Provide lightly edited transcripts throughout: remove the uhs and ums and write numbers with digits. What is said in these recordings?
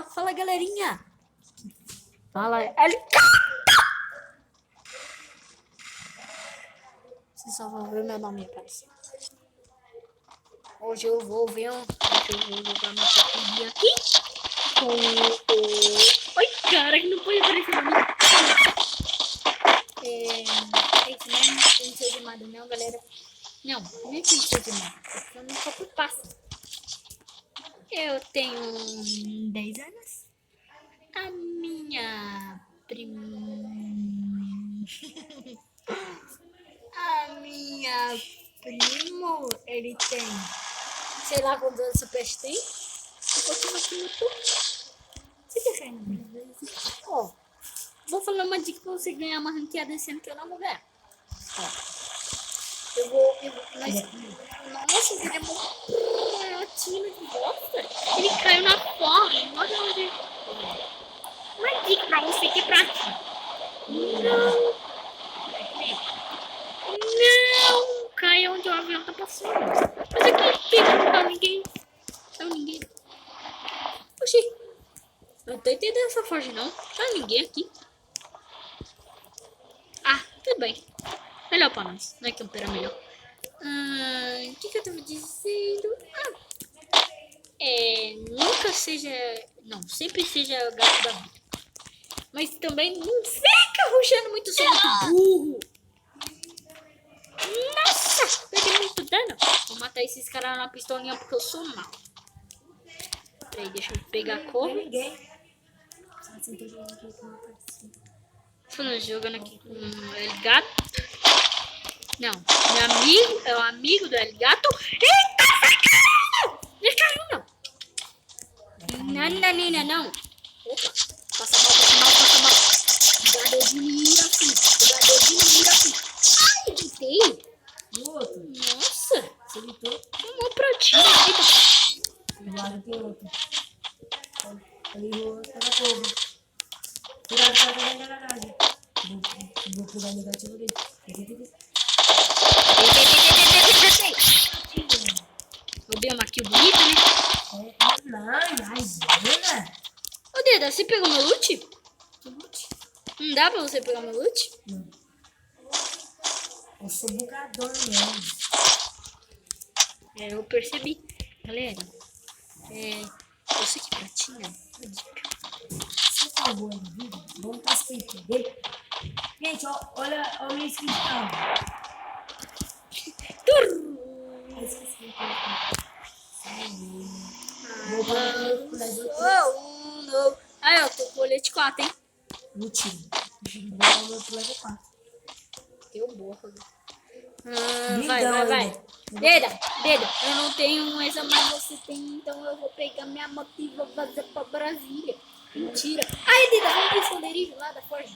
Fala, galerinha. Fala, LK. Vocês só vão ver meu nome aparecer. Hoje eu vou ver Hoje eu vou jogar meu PUBG aqui com o... Oi, cara, que não pode aparecer pra mim. É isso mesmo, não sei de nada não, galera. Não, nem sei de nada. Eu não só por passo. Eu tenho 10 anos. A minha A minha primo, ele tem, sei lá quantos anos essa peste tem. Eu vou tomar aqui no topo. Você quer cair no meio? Ó, vou falar uma dica pra você ganhar uma ranqueada esse ano que eu não vou ganhar. Ó. Nossa, ele é muito tino de bosta. Ele caiu na porra. Olha onde. Uma dica pra você que é prática. Não caia onde o avião tá passando. Mas aqui não tá ninguém. Não, ninguém. Oxi. Não tô entendendo essa forja não. Tá ninguém aqui. Ah, tudo bem. Melhor pra nós. Não é que era melhor. O que eu tava dizendo? Nunca seja... Não, sempre seja gato da vida. Mas também não fica rushando muito, sou muito burro. Nossa, perdi muito dano. Vou matar esses caras na pistolinha porque eu sou mal. Peraí, deixa eu pegar a cor. Jogando aqui com o El Gato. Não, meu amigo é o amigo do El Gato. Eita, sai caindo! Não caiu, não. Não. Opa, passa mal. Jogador de mira, filho. Ai, gritei. Nossa. Você gritou? Tomou pra ti. Eita. Do lado tem outro. Ali o outro tá todo. Cuidado pra pegar na garagem. Vou pegar o negativo dele. Roubei uma kill bonita, né? Ô, Deda, você pegou meu loot? Não dá pra você pegar meu loot? Não. Eu sou bugador mesmo. Eu percebi. Galera, eu sei que pratinha. Você tá boa na vida? Vamos pra você entender. Gente, olha o meu skin de carro. Aí, ó, tô com colete 4, hein? Mentira. Vou o meu level 4. Deu borra. Vai. Deda, eu não tenho essa, mas você tem, então eu vou pegar minha moto e vou fazer pra Brasília. Mentira. Aí, Deda, vamos pro esconderijo lá da Forja.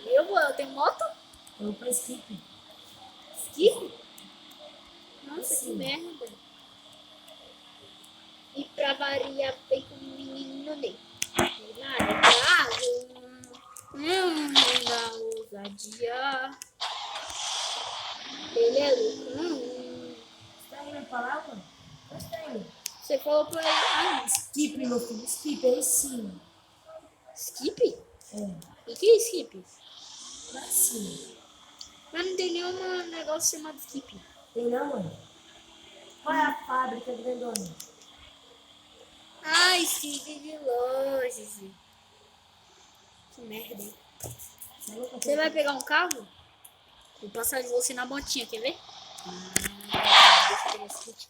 Eu tenho moto? Eu vou pra skip. Skip? Nossa, que merda. E pra variar, vem com o menino Ney. Nada, carro. Na ousadia. Ele é loucão. Você tá indo pra lá, mano? Onde tá indo? Você falou pra ele. Skip, meu filho. Skip, aí sim. Skip? É. E que é skip? Lá sim. Mas não tem nenhum negócio chamado skip. Tem não, mano? Qual é a fábrica grandona? Skip de lojas. Que merda, hein? Você vai pegar um carro? Vou passar de você na botinha, quer ver? Deixa eu pegar esse kit.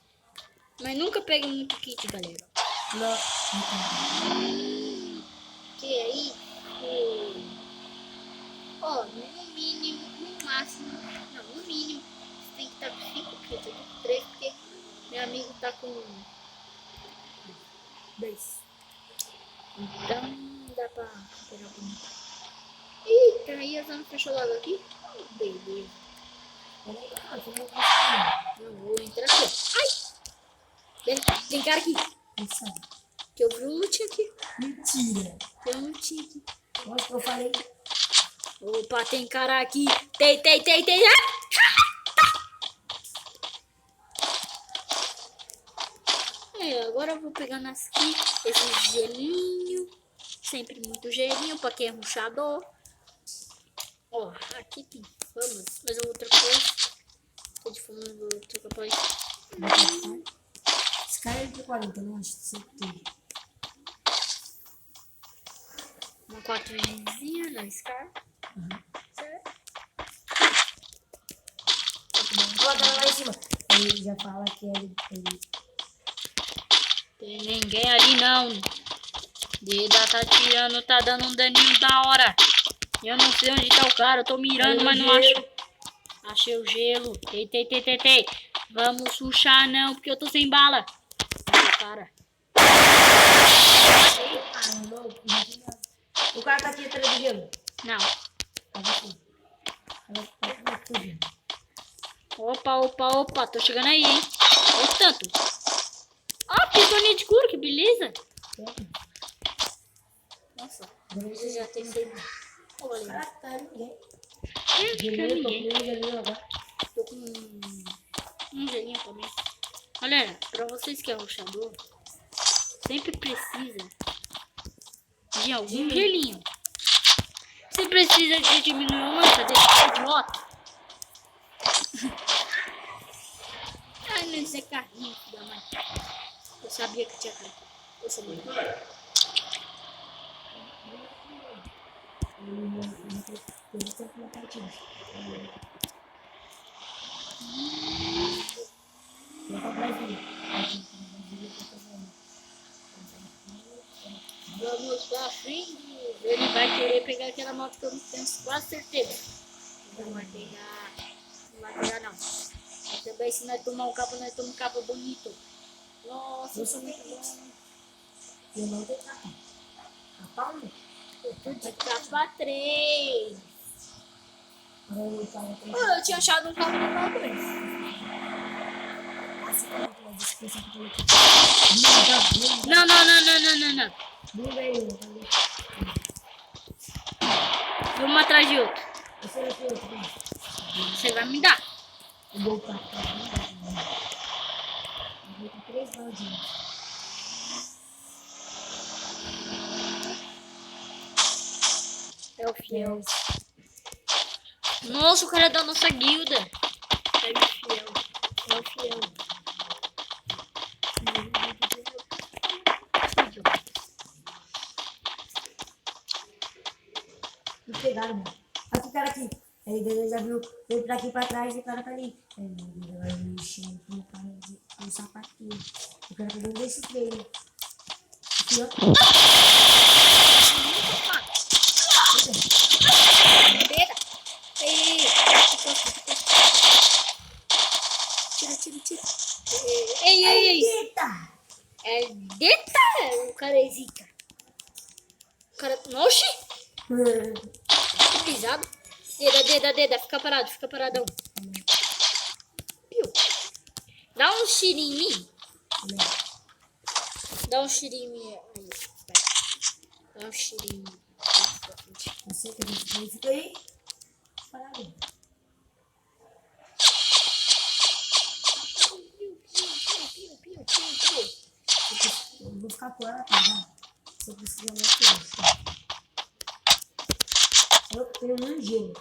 Mas nunca pegue muito kit, galera. Não. Que aí, no mínimo, no máximo, não, no mínimo, você tem que estar com 5 kits, eu tô com 3, porque meu amigo tá com 2. Então, dá pra pegar por mim. Eita, aí a zona fechou logo aqui? Beleza. Eu vou entrar aqui. Ai! Tem cara aqui. Que eu vi o loot aqui. Mentira. Tem um loot aqui. Olha o que eu falei. Opa, tem cara aqui. Tem. Agora vou pegando aqui esse gelinho. Sempre muito gelinho pra quem é ruxador. Ó, aqui tem. Vamos, mais outra coisa. Tô de fome, vou trocar pra isso. Esse cara é de 40, não acho que você tem. Uma 4Gzinha na Scar. Certo? Bota lá em cima. Ele já fala que ele... Tem ninguém ali não. Deda tá tirando, tá dando um daninho da hora. Eu não sei onde tá o cara, eu tô mirando, mas não acho. Achei o gelo. Tei. Vamos rushar não, porque eu tô sem bala. Achei, cara. Ah, louco. O cara tá aqui atrás do gelo. Não. Tá aqui. Tá fugindo. Opa, tô chegando aí, hein. Olha o tanto. Ó, pistolinha de cura, que beleza. Nossa, você já tem sido. Olha, Caraca, tá ninguém. ninguém. Gelinho agora. Tô com um gelinho também. Galera, pra vocês que é ruxador, sempre precisa de algum gelinho. Você precisa de diminuir o lança desse idiota. Ai, não, isso é carrinho, filho da mãe. Eu sabia que tinha carrinho. Eu sabia. Ele sempre na partida. Vai pra Brasília. Vamos pra frente. Ele vai querer pegar aquela moto que eu não tenho quase certeza. Não vai pegar. Não vai pegar não. Mas também se nós tomar um capa, nós tomamos um capa bonito. Nossa, isso é muito bom. Eu não tenho capa. Capa não. Eu tô de capa 3. Agora eu falo com Eu tinha achado um capa no capa 2. Não. Não veio. Vamos atrás de outro. Esse era outro. Você vai me dar. Eu vou pra cá. Eu vou com 3 baldinhos. É o fiel. Nossa, o cara é da nossa guilda. É o fiel. É o fiel. Me pegaram, mano. Aqui, cara, aqui. Aí ele já viu, veio pra aqui pra trás e o cara tá ali. Aí ele vai mexendo com o cara de sapatinho. O cara tá dentro desse treino. Aqui, ó. Tira. Ei. Eita! É deta. O cara é zica. O cara... Oxi. Que pisado. Deda. Fica paradão. Piu. Dá um tiro em mim. Dá um tiro em mim. Aí. Dá um tiro em mim. Você que a gente fica aí. Parado. Eu vou ficar com ela, tá? Se eu precisar mais coisa. Eu tenho um gelo.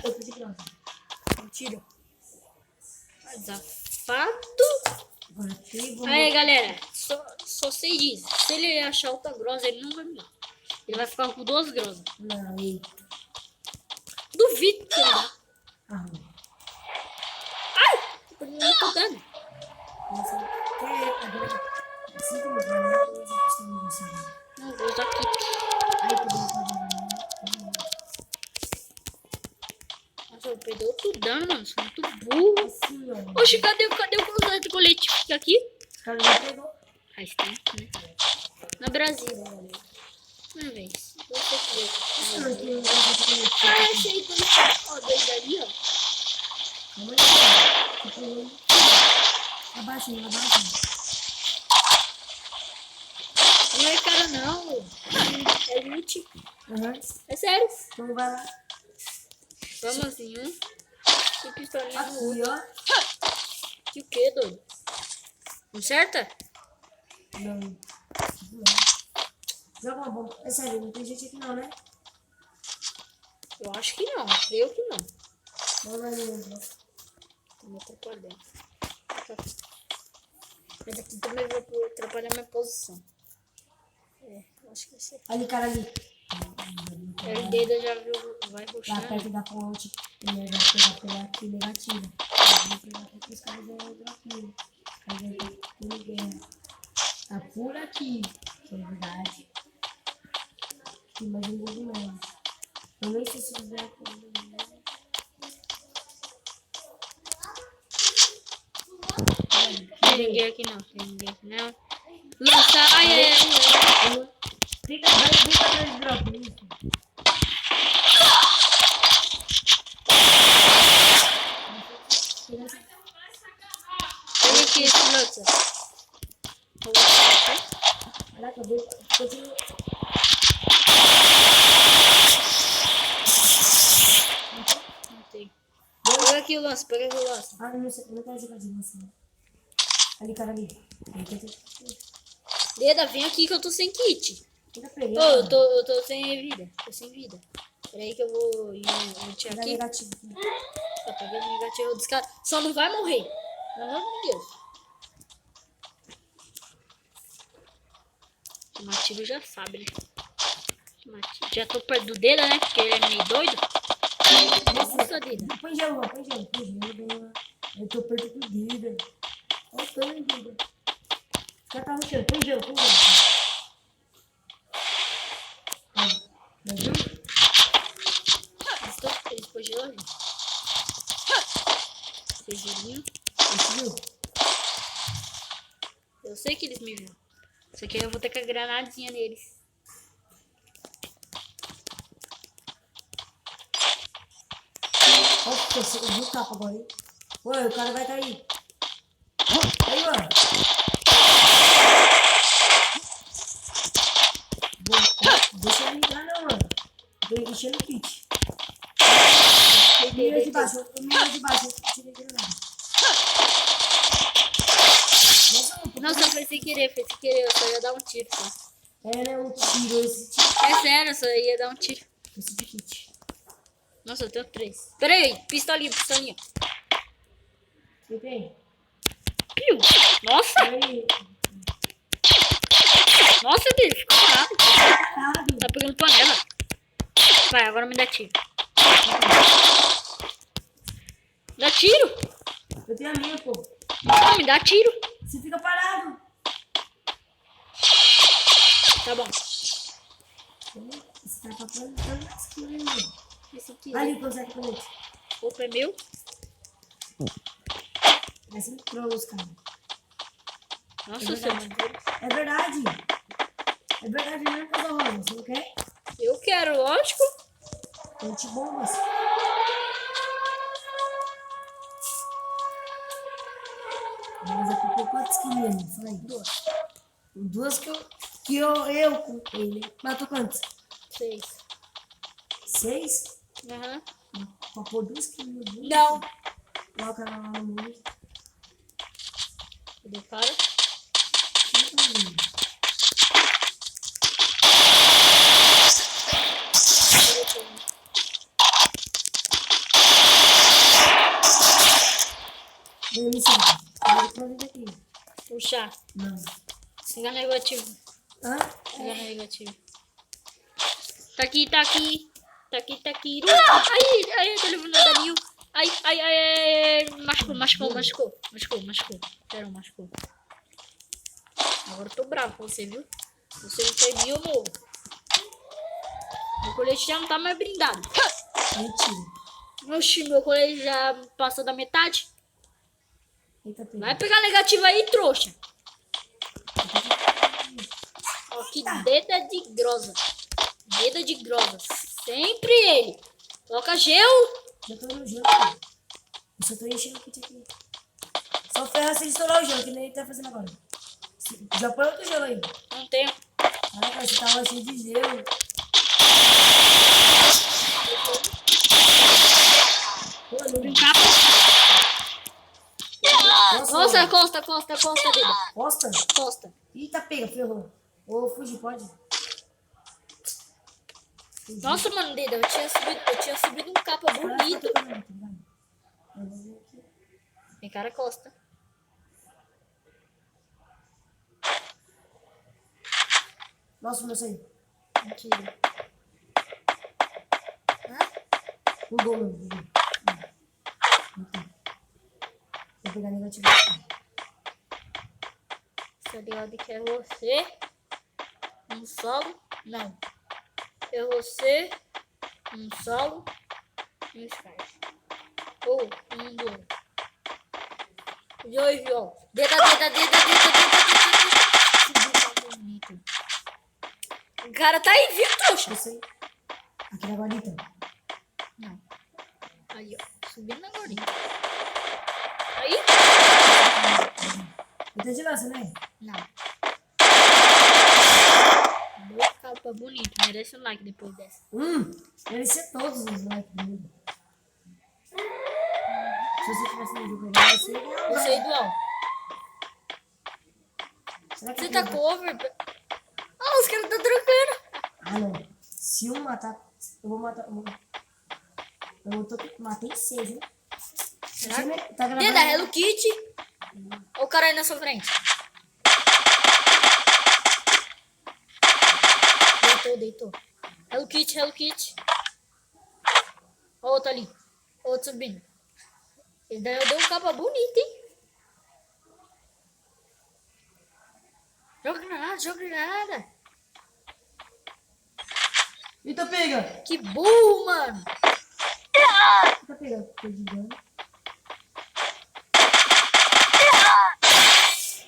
Eu pedi pra ela. Mentira. Safado. Agora aqui, vou... Aí, galera. Só sei disso. Se ele achar outra grossa, ele não vai me dar. Ele vai ficar com 2 grossas. Não, aí. Duvido que ele dá. Arruma. Ai! Eu não tô dando. Nossa, agora... Assim como eu vou acostumar você. Não, vou usar aqui. Aí, podemos fazer... Nossa, eu perdi outro dano, mano. Sou muito burro. Assim, ó. Oxe, cadê o colete? Fica aqui. Os caras já pegou. Faz tempo, né? Na Brasília, galera. Uma vez. Você que vê. Eu não tenho nada de colete. Ah, achei 2. Ó, 2 ali, ó. Calma aí. Fica aí. Abaixa. Não é cara, não. É loot. Aham. É sério. Então vai lá. Vamos assim, E pistolinha no Aqui, ó. Que o que, doido? Não certa? Não. Não. Joga uma bomba. É sério, não tem gente aqui não, né? Eu acho que não. Creio que não. Vamos lá mesmo. Tô me atrapalhando. Mas aqui também vou atrapalhar minha posição. É, eu acho que vai ser. Ali, cara, ali. O dedo já viu, vai Lá roxar. perto da ponte. Ele vai pegar pela aqui negativa. Ele vai pegar aqui, os caras vão entrar aqui. Os caras vão entrar por guerra. Tá por aqui. Que é verdade. Tem mais um movimento. Eu nem sei se fizer aqui. Tem ninguém aqui não. Tem ninguém aqui não. Lança. Ai, ai, ai. Fica, vai atrás de drop. Isso. Olha aqui esse lança. Caraca, vou continuar. Não tem. Pega aqui o lance, pega aqui o lance. Ah, não sei, eu não quero jogar de você. Ali, cara, ali. Deda, vem aqui que eu tô sem kit. Ainda peguei. Ô, eu tô sem vida. Tô sem vida. Peraí que eu vou tirar Dá aqui. negativo. Tá pegando negativo dos caras. Só não vai morrer. Pelo amor de Deus. O Mativo já sabe, né? Já tô perto do dedo, né? Porque ele é meio doido. Nossa, dedo. Põe gelo, põe gelo, põe gelo. Eu tô perto do dedo. Olha o tanto, dedo. Os caras tá no chão, põe gelo, põe gelo. Viu? Eles põem gelo ali. Vocês viram? Esse viu? Eu sei que eles me viram. Só que eu vou ter que a granadinha neles. Nossa, eu vi o tapa agora, hein? Oi, o cara vai cair. Aí, mano. Deixa ele entrar, não, mano. Tô enchendo o kit. Mira de baixo, eu tirei granada. Nossa, foi sem querer, eu só ia dar um tiro só. É, um tiro, esse tiro. É sério, eu só ia dar um tiro. Esse de kit. Nossa, eu tenho 3. Pera aí, pistolinha. Você tem? Piu! Nossa! Aí. Nossa, Deus, ficou bravo. Caralho. Tá pegando panela. Vai, agora me dá tiro. Dá tiro? Eu tenho a minha, pô. Não, me dá tiro. Você fica parado. Tá bom. Você tá plantando as coisas. Esse aqui. Ali, consegue com ele. Opa, é meu? Vai ser trolls, cara. Nossa, É seu verdade. É verdade. É verdade mesmo, coisa rosa. Você não quer? Eu quero, lógico. Antibombas. Mas eu comprei quantas quilinhas? Fala aí. 2. 2 que eu comprei, né? Matou quantas? 6. 6? Aham. Pra pôr 2 quilinhas. Não. Coloca lá no mundo. Cadê o cara? Vem, me segue. Eu vou vir aqui. Puxar. Não. Siga negativo. Hã? Siga negativo. Tá aqui. Ai, tô levando daninho. Ai. Machucou. Pera, machucou. Agora eu tô bravo com você, viu? Você não foi mim, eu morro. Meu colete já não tá mais blindado. Mentira. Oxi, meu colete já passou da metade. Eita, pega. Vai pegar negativo aí, trouxa. Ó, que dedo de grossa. Sempre ele. Coloca gelo. Já tô no gelo, cara. Eu só tô enchendo o kit aqui. Só ferra se estourar o gelo, que nem ele tá fazendo agora. Já põe outro gelo aí. Não tenho. Caraca, você tava cheio de gelo. Pô, não Brincar. Nossa, costa, dedo. Costa? Costa. Eita, pega, ferrou. Ô, fugi, pode? Fugi. Nossa, mano, Deda, eu tinha subido um capa bonito. Tem cara costa. Nossa, meu saí. Mentira. Hã? Bugou, meu. Bugou. Vou pegar negativo. Tá ligado que é você. Um solo. Não. É você. Um solo. E um Skype. Ou um do. E hoje, ó. Deda. Subiu bonito. O cara tá aí, viu, trouxa? Eu sei. Aqui na guarita. Não. Aí, ó. Subindo na gorinha. Aí? Eu tô de lança, né? Não. Dois capa bonito. Merece um like depois dessa. Deve ser todos os likes dele. Se você tivesse no jogo agora, você ia ganhar. Eu sei do Al. Será que Você eu tá tenho- com over? Ah, os caras tá trocando. Ah, não. Se um matar, eu vou matar. Matei 6, né? Será? Você tá gravando? Deda, Hello Kitty. Olha o cara aí na sua frente. Deitou. Hello Kitty. Ó, outro ali. Outro subindo. Ele daí eu dei um capa bonito, hein? Joga granada. Eita, pega! Que burro, mano. Eita, pega. Tô de dano.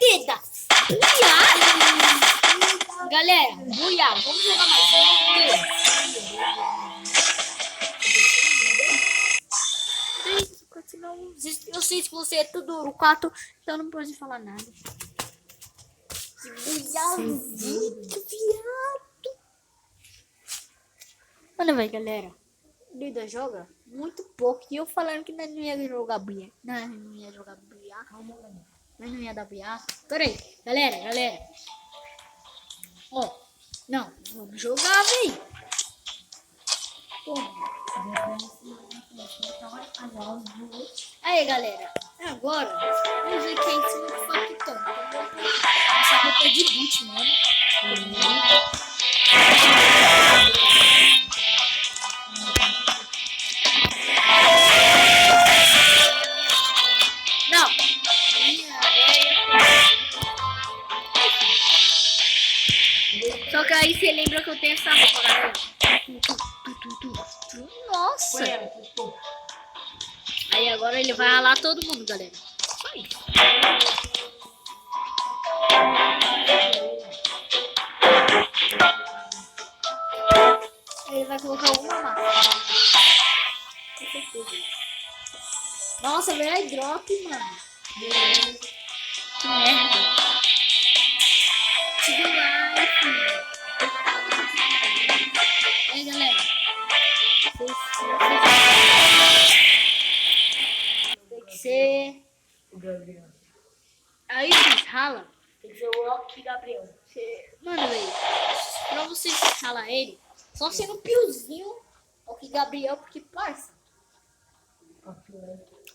Deda. Buiá. Galera, buiá. Vamos jogar mais. Eu sei que você é tudo urucato, então não pode falar nada. Que buiázinho, viado. Mano, vai, galera. O Deda joga muito pouco. E eu falando que nós não ia jogar buiá. Não ia jogar buiá. Calma, galera. Mas não ia dar buiá. Pera aí, galera. Ó, não, vamos jogar, véi. Porra. Aí, galera. Agora, vamos ver quem se muito factão. Essa roupa é de boot, mano. Não. Só que aí você lembra que eu tenho essa roupa, galera. Nossa. Foi ela, pô. Aí agora ele vai ralar todo mundo, galera. Só isso. Ele vai colocar alguma massa. Com certeza. Nossa, velho, drop, mano. Que merda. Tira o like. Aí, galera. Tem que ser. O Gabriel. Aí, vocês ralam. Tem que ser o Rock Gabriel. Mano, velho, pra vocês ralar ele, só sendo piozinho, o que Gabriel, porque, parça,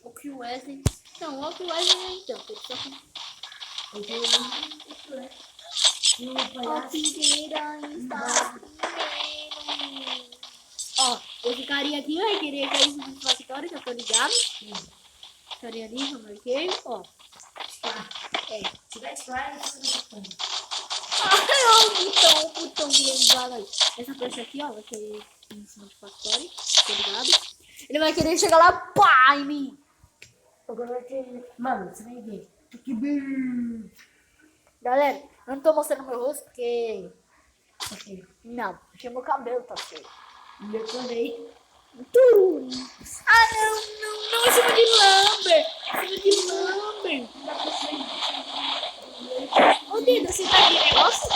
o que o Wesley. Não, o que o Wesley então, porque só que. E o Ó, palhaço. Figueira está comendo. Ó, esse carinha aqui vai querer cair no satisfatório, que eu tô ligado. Carinha ali, eu marquei, ó. É. Se tiver slide, você vai ficando. Ai, o botão grandado aí. Essa peça aqui, ó, vai querer em cima do factório, tá ligado? Ele vai querer chegar lá, pá, em mim. Agora vai ter. Mano, você vai ver. Que bem. Galera, eu não tô mostrando meu rosto porque... Ok. Não, porque meu cabelo tá feio. E eu também. Ah, não, em cima de Lambert. Em cima de Lambert. Ô, Dida, você tá de negócio?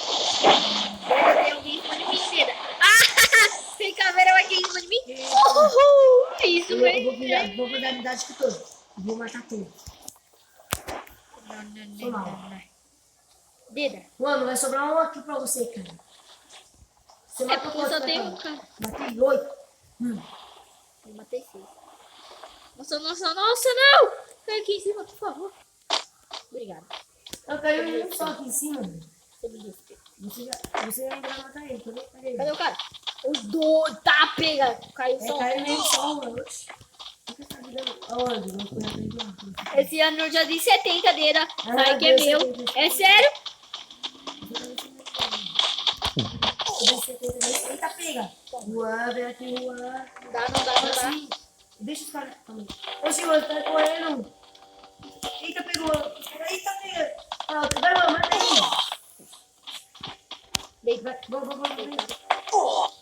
Dida, tem alguém em cima de mim, Dida. Ah, tem caveira aqui em cima de mim? É isso, Eu velho. vou fazer a amizade com todos. Vou matar todos. Foi mal. Deda. Mano, vai sobrar um aqui pra você, cara. Você É matou porque eu só quanto, tenho cara? um cara. Matei 8. Eu matei 6. Nossa, nossa, nossa, não! Cai aqui em cima, por favor. Obrigado. Eu caí um só aqui em cima. Você me respeita. Você ainda vai matar ele. Cadê? Cadê o cara? Os dois, tá, pega. Caiu só. Caiu nem só, mano. Fica essa vida aonde? Não foi atrás do ar. Esse ano eu já dei 70 dele. Sai que é Deus, meu. 70. É sério? Eita, pega. Juan, vem aqui, Juan. Não dá, não dá, não dá. Assim, deixa os caras. Ô, senhor, tá correndo. Eita, pegou. Eita, pega. Pronto, vai, Juan, mata aí. Deita. Vai.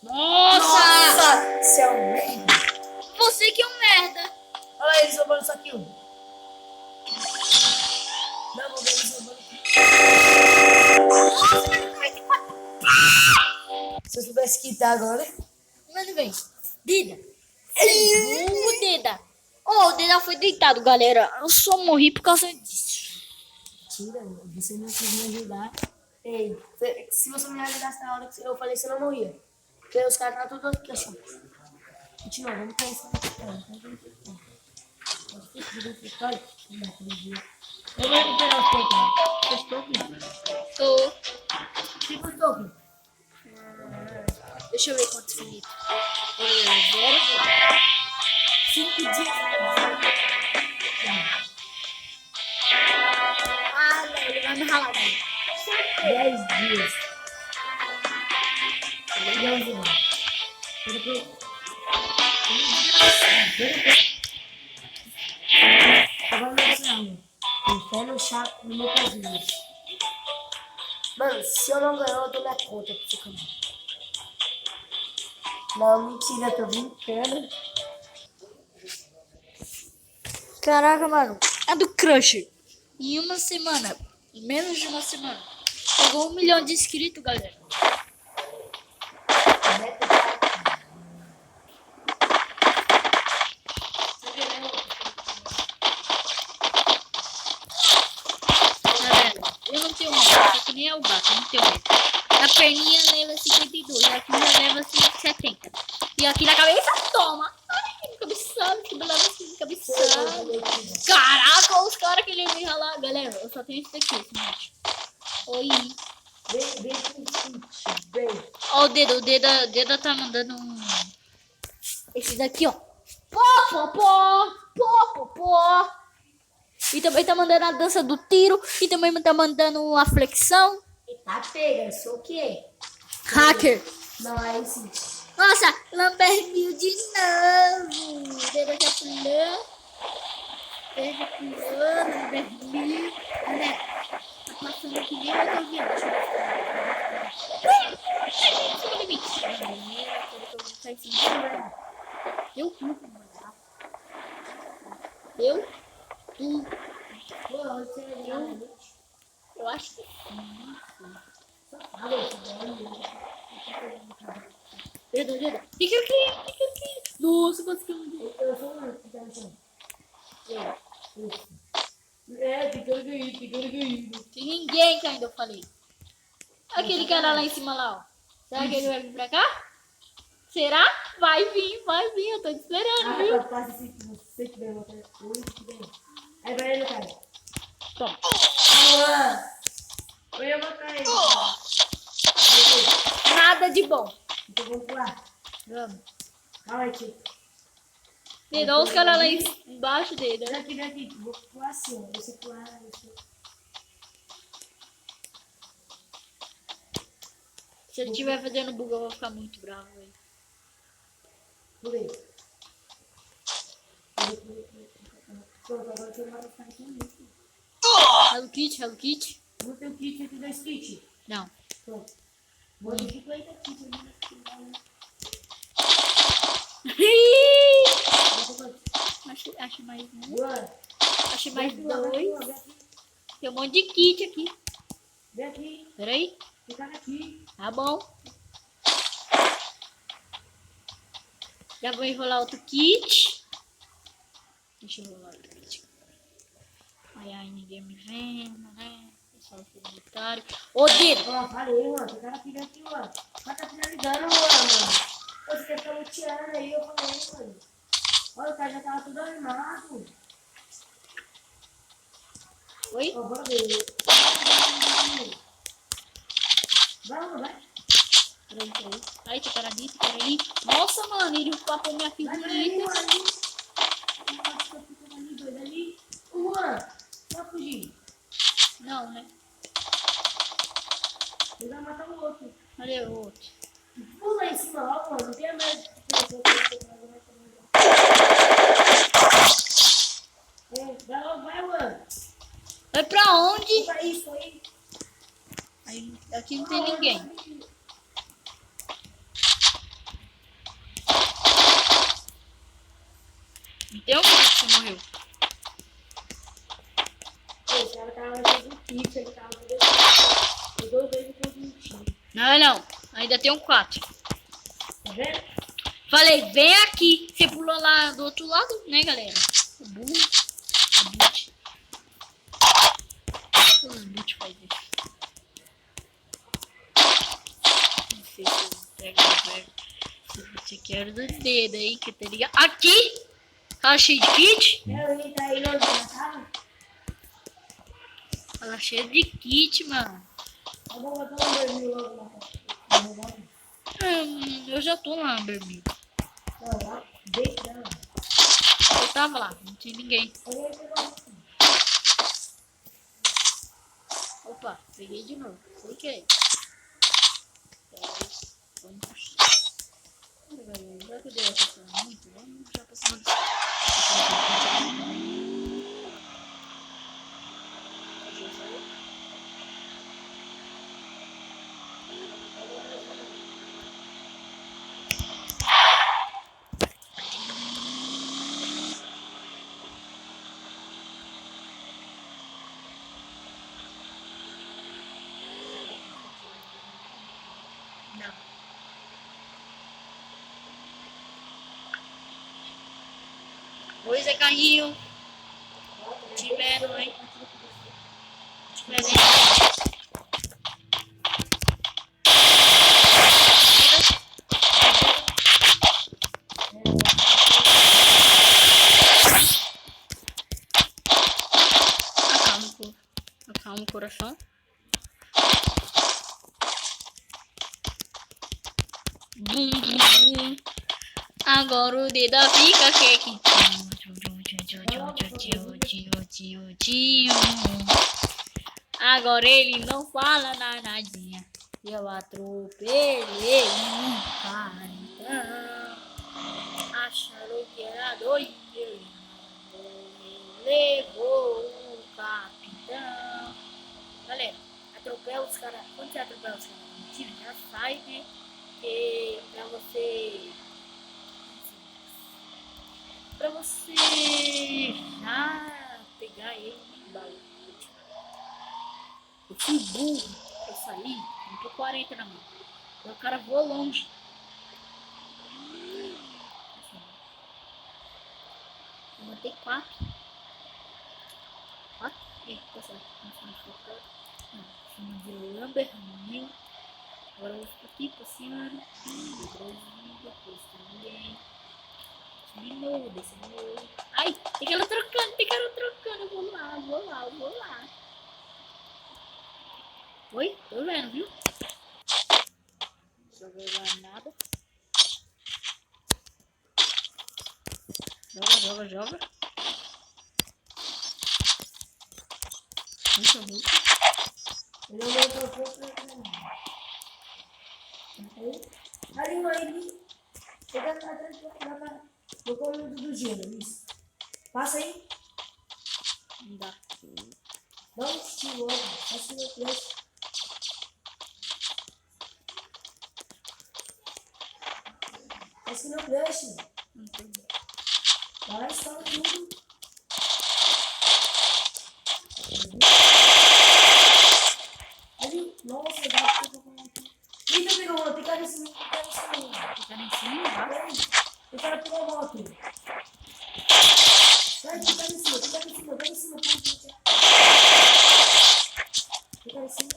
Nossa! Você é um merda. Você que é um merda. Olha lá, eles roubando só kill. Não, vou ver eles roubando kill. Se eu soubesse quitar agora. Mano, vem. Deda. O Deda. O Deda foi deitado, galera. Eu só morri por causa disso. Tira, você não quis me ajudar. Ei, se você me ajudasse na hora que eu falei, você não morria. Porque os caras estavam todos aqui, assim. Continua, vamos cair isso aqui. Eu vou recuperar os tokens. Os tokens? Tô. Fica os tokens. Deixa eu ver quantos finitos. 0. 5 dias. Ah, não, ele vai me ralar. 10 dias. E 11 dias. Agora não é não. Tem fé no chá no meu pezinho. Mano, se eu não ganhar, eu dou minha conta pra você caminhar. Não, mentira, tô brincando. Caraca, mano. A do Crush. Em uma semana. Em menos de uma semana. Pegou 1 milhão de inscritos, galera. Galera, eu não tenho medo. Só que nem é o gato, eu não tenho medo. A perninha leva 52. Aqui já leva 70. E aqui na cabeça, toma. Ai, cabeçada, que beleza assim, cabeçada. Caraca, os caras que ele me ralar. Galera, eu só tenho esse daqui, esse monte. Oi. Vem com o kit, vem. Ó, o dedo tá mandando um. Esse daqui, ó. Pó, pó, pó. Pó, pó, pó. E também tá mandando a dança do tiro. E também tá mandando a flexão. Tá pega, sou o quê? Hacker. Não, aí sim. Nossa, Lambermil de novo. O dedo já pulou. Ele já pulou, Lambermil. Galera, tá passando aqui nem eu tô vendo. Deixa eu ver. Eu Pô, você é legal, né? eu acho que Só fala isso, velho. dedo. Fica aqui. Nossa, conseguiu. Eu sou um que tá no chão. Isso. Fica caído. Tem ninguém que ainda eu falei. Aquele cara lá em cima lá, ó. Será que ele vai vir pra cá? Será? Vai vir, eu tô te esperando, viu? Ah, passa se você tiver uma coisa. Aí vai ele, cara. Toma. Boa! Eu ia matar ele. Nada de bom. Então vamos pular. Vamos. Calma aí, tio. Dedo, olha os caras lá embaixo dele, né? Vem aqui. Vou pular assim, ó. Você pular, você... Se ele estiver fazendo bug, eu vou ficar muito bravo, velho. Pulei. Pronto, agora eu vou ficar aqui mesmo. Hello Kitty. Não tem o kit, tem 2 kits. Não. Pronto. Vou ter 50 kits. Acho mais um. Boa. Acho mais Vem aqui, 2. vem aqui. Tem um monte de kit aqui. Vem aqui. Peraí. Fica aqui. Tá bom. Já vou enrolar outro kit. Deixa eu enrolar outro kit. Ai, ninguém me vendo, né? Pessoal publicitário. Ô, dedo! Ó, falei, mano. Tem cara filho aqui, mano. O cara tá finalizando, mano. Você quer ficar luteando aí, eu falei, mano. Olha, o cara já tava tudo animado. Oi? Ó, bora ver. Vai, mano, vai. Peraí. Ai, tem cara ali. Nossa, mano, ele papou minha Vai, figurita. ali, mano. Ali, dois ali. Mano, pode fugir. Não, né? Ele vai matar o outro. Olha o outro. Pula em cima lá, mano. Não tem mais. Vai logo, vai, mano. Vai pra onde? Pra isso aí. Aí, aqui não tem ninguém. Não tem alguém que você morreu. Esse cara tava fazendo pizza, ele tava fazendo. Pegou dois e fez um tiro. Não. Ainda tem um 4. Tá vendo? Falei, vem aqui. Você pulou lá do outro lado, né, galera? O burro. A boot. Os boot faz isso. Não sei se eu pego se você quer do dedo aí, que tá ligado? Aqui! Tá cheio de kit? Ele tá aí, não, sabe? Ela cheia de kit, mano. Eu vou botar um vermelho logo lá. Eu já tô lá, Bermil. Não, lá, deixa, não. Eu tava lá, não tinha ninguém. Eu ia pegar Opa, peguei de novo. Cliquei. Vamos. Já que eu dei essa muito, vamos já pra cima do. Não. Oi, Zé Carrinho. Te vendo, hein? Te vendo. Acalma o coração. Bum, bum, bum. Agora o dedo fica quietinho. Agora ele não fala nadinha. Eu atropelei um caritão. Achando que era doido. Levou o capitão. Galera, atropela os caras. Quando você atropela os caras no time, já sai, né? Que pra você já pegar ele no baú. Eu fui burro, eu saí, não tô 40 na mão. Então o cara voou longe. Eu matei 4. 4? Tá certo. Não, chama de Lamberman. Agora eu vou ficar aqui passeando. Depois também. De novo, desse novo. Ai, tem cara trocando. Eu vou lá. Oi? Tô vendo, viu? Não vou jogar nada. Joga. Muito. ele aumentou o fogo. Ali, mãe. Chega atrás do comando do gelo, isso. Passa aí. Não dá. Dá um estilo logo. Passa no flash. Passa no flash. Não tem. Vai, instala tudo. Ali. Nossa, dá pra colocar aqui. Eita, pegou o outro. Tem cara em cima. Ficar em cima, tá? O cara pegou o outro. Vai em cima, vai em cima, vai em cima. Fica em cima.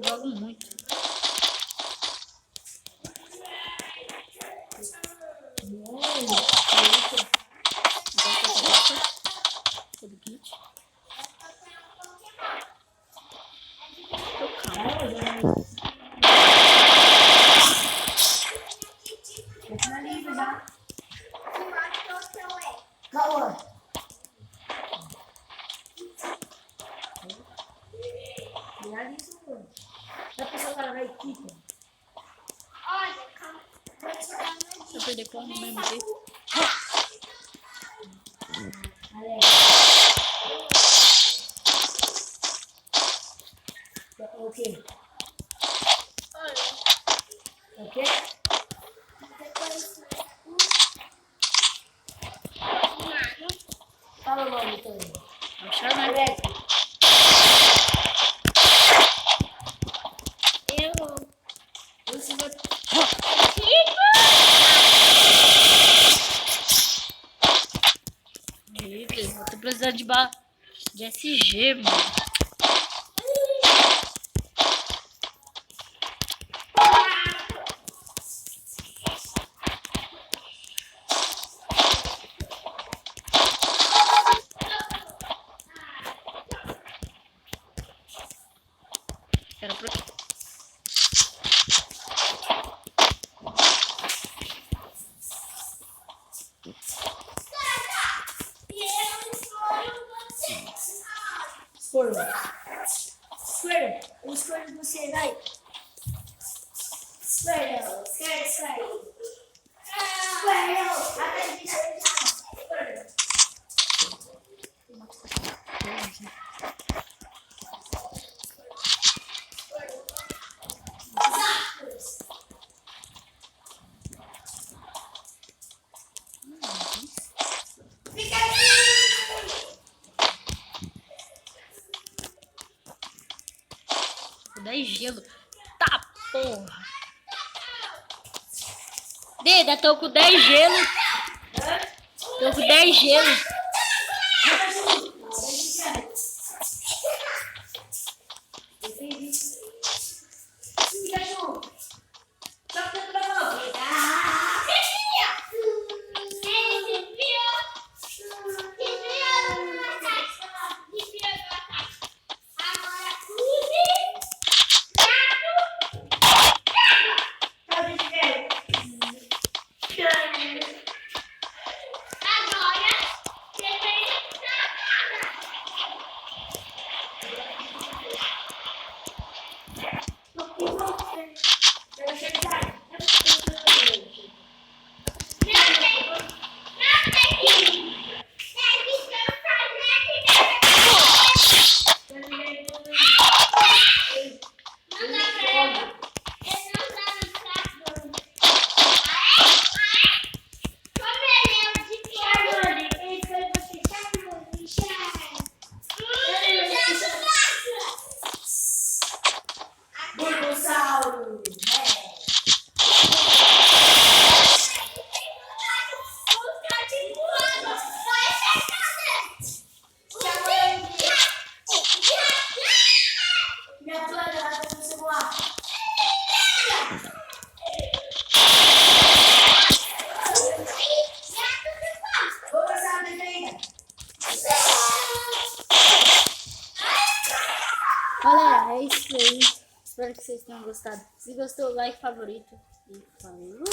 Jogo muito. Todo kit. Já finaliza já. Calma. Finaliza, mano. Já pensou que ela vai equipe? Se eu perder com o mesmo jeito. O quê? O quê? Fala o nome também. Achar, né? Alex. Você vai... Eita, eu tô precisando de SG, mano. Era pro... Escolha. Escolha. Eu escolho você, vai. Escolha. Escolha. Com 10 gelo. Tá, porra. Deda, tô com 10 gelo. Tô com 10 gelo. Galera, é isso aí. Espero que vocês tenham gostado. Se gostou, like, favorito. E falou.